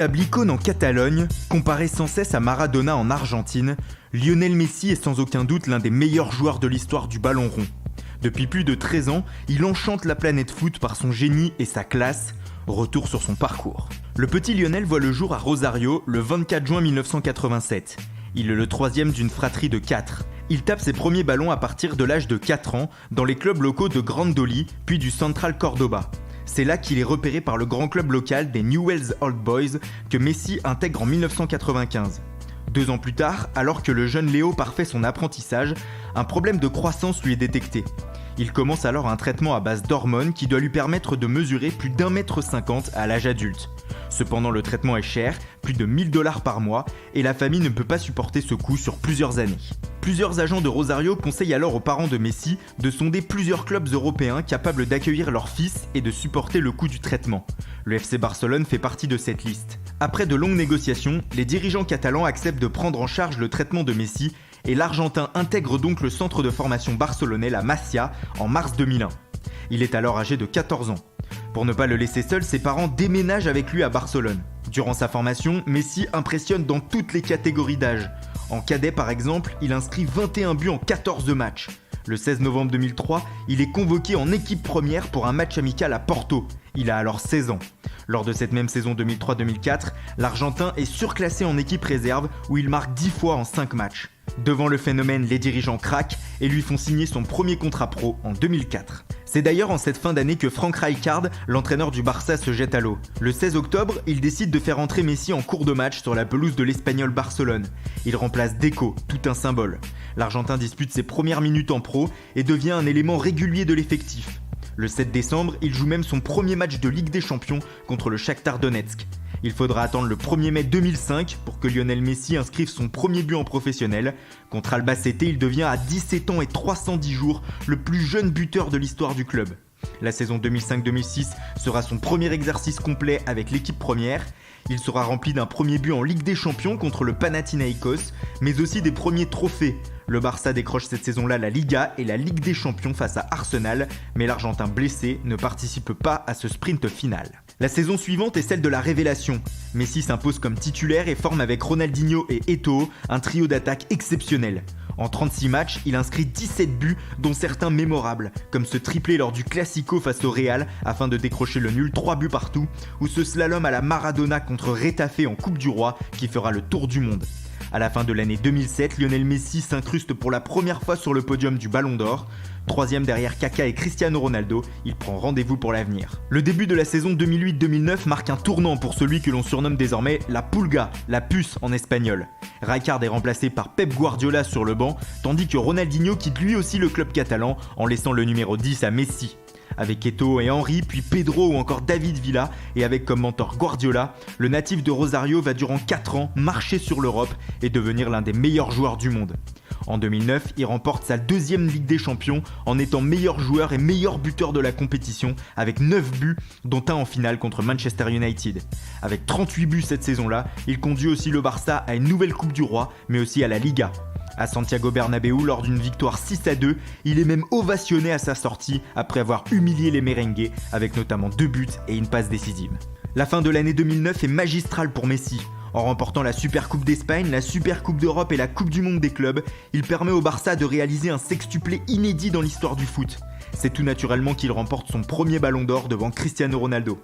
Véritable icône en Catalogne, comparé sans cesse à Maradona en Argentine, Lionel Messi est sans aucun doute l'un des meilleurs joueurs de l'histoire du ballon rond. Depuis plus de 13 ans, il enchante la planète foot par son génie et sa classe. Retour sur son parcours. Le petit Lionel voit le jour à Rosario le 24 juin 1987. Il est le troisième d'une fratrie de 4. Il tape ses premiers ballons à partir de l'âge de 4 ans dans les clubs locaux de Grandoli puis du Central Córdoba. C'est là qu'il est repéré par le grand club local des Newell's Old Boys que Messi intègre en 1995. 2 ans plus tard, alors que le jeune Léo parfait son apprentissage, un problème de croissance lui est détecté. Il commence alors un traitement à base d'hormones qui doit lui permettre de mesurer plus d'1,50 m à l'âge adulte. Cependant, le traitement est cher, plus de 1000 $ par mois, et la famille ne peut pas supporter ce coût sur plusieurs années. Plusieurs agents de Rosario conseillent alors aux parents de Messi de sonder plusieurs clubs européens capables d'accueillir leur fils et de supporter le coût du traitement. Le FC Barcelone fait partie de cette liste. Après de longues négociations, les dirigeants catalans acceptent de prendre en charge le traitement de Messi et l'Argentin intègre donc le centre de formation barcelonais, la Masia, en mars 2001. Il est alors âgé de 14 ans. Pour ne pas le laisser seul, ses parents déménagent avec lui à Barcelone. Durant sa formation, Messi impressionne dans toutes les catégories d'âge. En cadet par exemple, il inscrit 21 buts en 14 matchs. Le 16 novembre 2003, il est convoqué en équipe première pour un match amical à Porto. Il a alors 16 ans. Lors de cette même saison 2003-2004, l'Argentin est surclassé en équipe réserve où il marque 10 fois en 5 matchs. Devant le phénomène, les dirigeants craquent et lui font signer son premier contrat pro en 2004. C'est d'ailleurs en cette fin d'année que Frank Rijkaard, l'entraîneur du Barça, se jette à l'eau. Le 16 octobre, il décide de faire entrer Messi en cours de match sur la pelouse de l'Espagnol Barcelone. Il remplace Deco, tout un symbole. L'Argentin dispute ses premières minutes en pro et devient un élément régulier de l'effectif. Le 7 décembre, il joue même son premier match de Ligue des Champions contre le Shakhtar Donetsk. Il faudra attendre le 1er mai 2005 pour que Lionel Messi inscrive son premier but en professionnel. Contre Albacete, il devient à 17 ans et 310 jours le plus jeune buteur de l'histoire du club. La saison 2005-2006 sera son premier exercice complet avec l'équipe première. Il sera rempli d'un premier but en Ligue des Champions contre le Panathinaikos, mais aussi des premiers trophées. Le Barça décroche cette saison-là la Liga et la Ligue des Champions face à Arsenal, mais l'Argentin blessé ne participe pas à ce sprint final. La saison suivante est celle de la révélation. Messi s'impose comme titulaire et forme avec Ronaldinho et Eto'o un trio d'attaque exceptionnel. En 36 matchs, il inscrit 17 buts, dont certains mémorables, comme ce triplé lors du Classico face au Real afin de décrocher le nul 3 buts partout, ou ce slalom à la Maradona contre Retafe en Coupe du Roi qui fera le tour du monde. À la fin de l'année 2007, Lionel Messi s'incruste pour la première fois sur le podium du Ballon d'Or. 3e derrière Kaka et Cristiano Ronaldo, il prend rendez-vous pour l'avenir. Le début de la saison 2008-2009 marque un tournant pour celui que l'on surnomme désormais la Pulga, la puce en espagnol. Rijkaard est remplacé par Pep Guardiola sur le banc, tandis que Ronaldinho quitte lui aussi le club catalan en laissant le numéro 10 à Messi. Avec Eto'o et Henry, puis Pedro ou encore David Villa, et avec comme mentor Guardiola, le natif de Rosario va durant 4 ans marcher sur l'Europe et devenir l'un des meilleurs joueurs du monde. En 2009, il remporte sa 2e Ligue des Champions en étant meilleur joueur et meilleur buteur de la compétition avec 9 buts, dont un en finale contre Manchester United. Avec 38 buts cette saison-là, il conduit aussi le Barça à une nouvelle Coupe du Roi, mais aussi à la Liga. À Santiago Bernabéu, lors d'une victoire 6-2, il est même ovationné à sa sortie après avoir humilié les merengues avec notamment 2 buts et une passe décisive. La fin de l'année 2009 est magistrale pour Messi. En remportant la Supercoupe d'Espagne, la Supercoupe d'Europe et la Coupe du Monde des clubs, il permet au Barça de réaliser un sextuplé inédit dans l'histoire du foot. C'est tout naturellement qu'il remporte son premier Ballon d'Or devant Cristiano Ronaldo.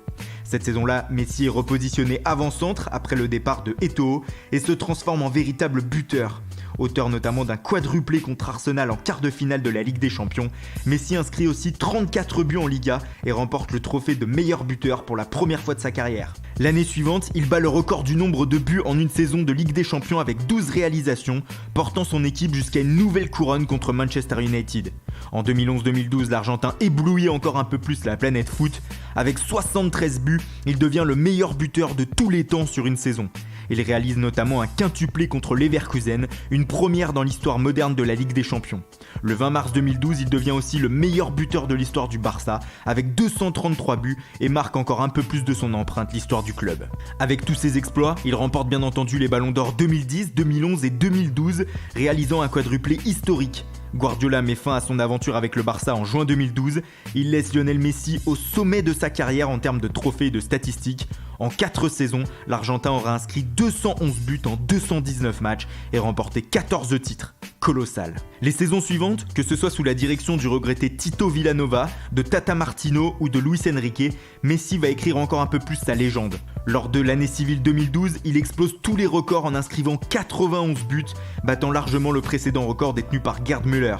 Cette saison-là, Messi est repositionné avant-centre après le départ de Eto'o et se transforme en véritable buteur. Auteur notamment d'un quadruplé contre Arsenal en quart de finale de la Ligue des Champions, Messi inscrit aussi 34 buts en Liga et remporte le trophée de meilleur buteur pour la première fois de sa carrière. L'année suivante, il bat le record du nombre de buts en une saison de Ligue des Champions avec 12 réalisations, portant son équipe jusqu'à une nouvelle couronne contre Manchester United. En 2011-2012, l'Argentin éblouit encore un peu plus la planète foot. Avec 73 buts, il devient le meilleur buteur de tous les temps sur une saison. Il réalise notamment un quintuplé contre Leverkusen, une première dans l'histoire moderne de la Ligue des Champions. Le 20 mars 2012, il devient aussi le meilleur buteur de l'histoire du Barça, avec 233 buts et marque encore un peu plus de son empreinte l'histoire du club. Avec tous ses exploits, il remporte bien entendu les Ballons d'Or 2010, 2011 et 2012, réalisant un quadruplé historique. Guardiola met fin à son aventure avec le Barça en juin 2012. Il laisse Lionel Messi au sommet de sa carrière en termes de trophées et de statistiques. En 4 saisons, l'Argentin aura inscrit 211 buts en 219 matchs et remporté 14 titres. Colossal. Les saisons suivantes, que ce soit sous la direction du regretté Tito Vilanova, de Tata Martino ou de Luis Enrique, Messi va écrire encore un peu plus sa légende. Lors de l'année civile 2012, il explose tous les records en inscrivant 91 buts, battant largement le précédent record détenu par Gerd Müller.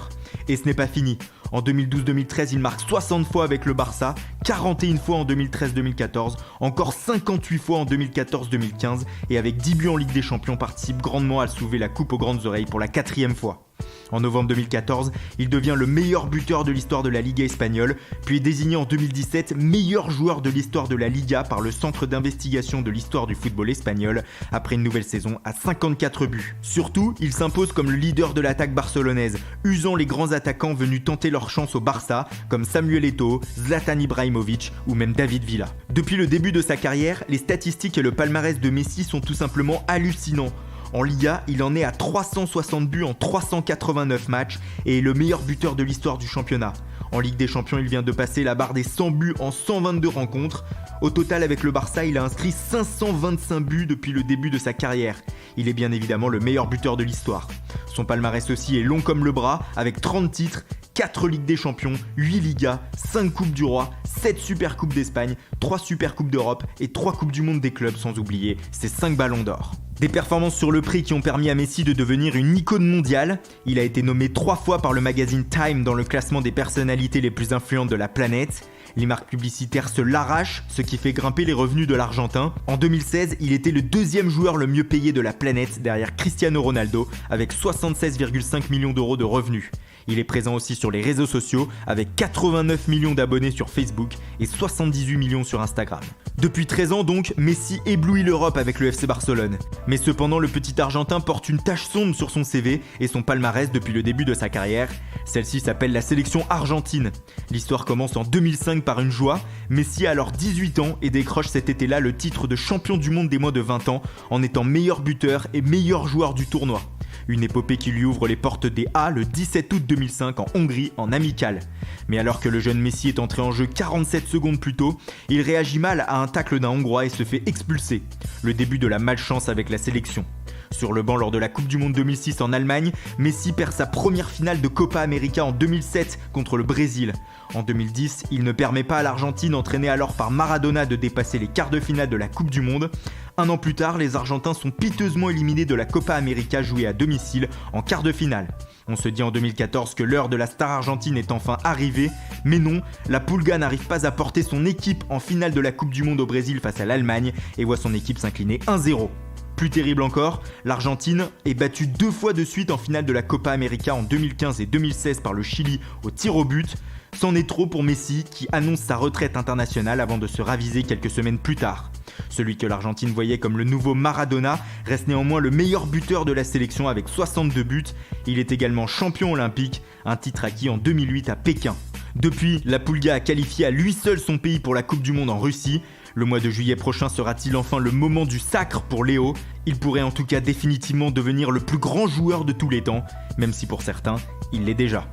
Et ce n'est pas fini. En 2012-2013, il marque 60 fois avec le Barça, 41 fois en 2013-2014, encore 58 fois en 2014-2015 et avec 10 buts en Ligue des Champions participe grandement à soulever la coupe aux grandes oreilles pour la 4e fois. En novembre 2014, il devient le meilleur buteur de l'histoire de la Liga espagnole, puis est désigné en 2017 meilleur joueur de l'histoire de la Liga par le Centre d'investigation de l'histoire du football espagnol, après une nouvelle saison à 54 buts. Surtout, il s'impose comme le leader de l'attaque barcelonaise, usant les grands attaquants venus tenter leur chance au Barça, comme Samuel Eto'o, Zlatan Ibrahimovic ou même David Villa. Depuis le début de sa carrière, les statistiques et le palmarès de Messi sont tout simplement hallucinants. En Liga, il en est à 360 buts en 389 matchs et est le meilleur buteur de l'histoire du championnat. En Ligue des Champions, il vient de passer la barre des 100 buts en 122 rencontres. Au total, avec le Barça, il a inscrit 525 buts depuis le début de sa carrière. Il est bien évidemment le meilleur buteur de l'histoire. Son palmarès aussi est long comme le bras, avec 30 titres, 4 Ligues des Champions, 8 Ligas, 5 Coupes du Roi, 7 Super Coupes d'Espagne, 3 Super Coupes d'Europe et 3 Coupes du Monde des clubs, sans oublier ses 5 ballons d'or. Des performances sur le prix qui ont permis à Messi de devenir une icône mondiale. Il a été nommé 3 fois par le magazine Time dans le classement des personnalités les plus influentes de la planète. Les marques publicitaires se l'arrachent, ce qui fait grimper les revenus de l'Argentin. En 2016, il était le 2e joueur le mieux payé de la planète derrière Cristiano Ronaldo avec 76,5 millions d'euros de revenus. Il est présent aussi sur les réseaux sociaux avec 89 millions d'abonnés sur Facebook et 78 millions sur Instagram. Depuis 13 ans donc, Messi éblouit l'Europe avec le FC Barcelone. Mais cependant, le petit Argentin porte une tache sombre sur son CV et son palmarès depuis le début de sa carrière. Celle-ci s'appelle la sélection argentine. L'histoire commence en 2005 par une joie. Messi a alors 18 ans et décroche cet été-là le titre de champion du monde des moins de 20 ans en étant meilleur buteur et meilleur joueur du tournoi. Une épopée qui lui ouvre les portes des A le 17 août 2005 en Hongrie en amical. Mais alors que le jeune Messi est entré en jeu 47 secondes plus tôt, il réagit mal à un tacle d'un Hongrois et se fait expulser. Le début de la malchance avec la sélection. Sur le banc lors de la Coupe du Monde 2006 en Allemagne, Messi perd sa première finale de Copa América en 2007 contre le Brésil. En 2010, il ne permet pas à l'Argentine, entraînée alors par Maradona, de dépasser les quarts de finale de la Coupe du Monde. Un an plus tard, les Argentins sont piteusement éliminés de la Copa América jouée à domicile en quart de finale. On se dit en 2014 que l'heure de la star argentine est enfin arrivée, mais non, la Pulga n'arrive pas à porter son équipe en finale de la Coupe du Monde au Brésil face à l'Allemagne et voit son équipe s'incliner 1-0. Plus terrible encore, l'Argentine est battue 2 fois de suite en finale de la Copa América en 2015 et 2016 par le Chili au tir au but. C'en est trop pour Messi qui annonce sa retraite internationale avant de se raviser quelques semaines plus tard. Celui que l'Argentine voyait comme le nouveau Maradona reste néanmoins le meilleur buteur de la sélection avec 62 buts. Il est également champion olympique, un titre acquis en 2008 à Pékin. Depuis, la Pulga a qualifié à lui seul son pays pour la Coupe du Monde en Russie. Le mois de juillet prochain sera-t-il enfin le moment du sacre pour Léo ? Il pourrait en tout cas définitivement devenir le plus grand joueur de tous les temps, même si pour certains, il l'est déjà.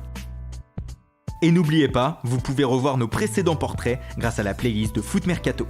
Et n'oubliez pas, vous pouvez revoir nos précédents portraits grâce à la playlist de Foot Mercato.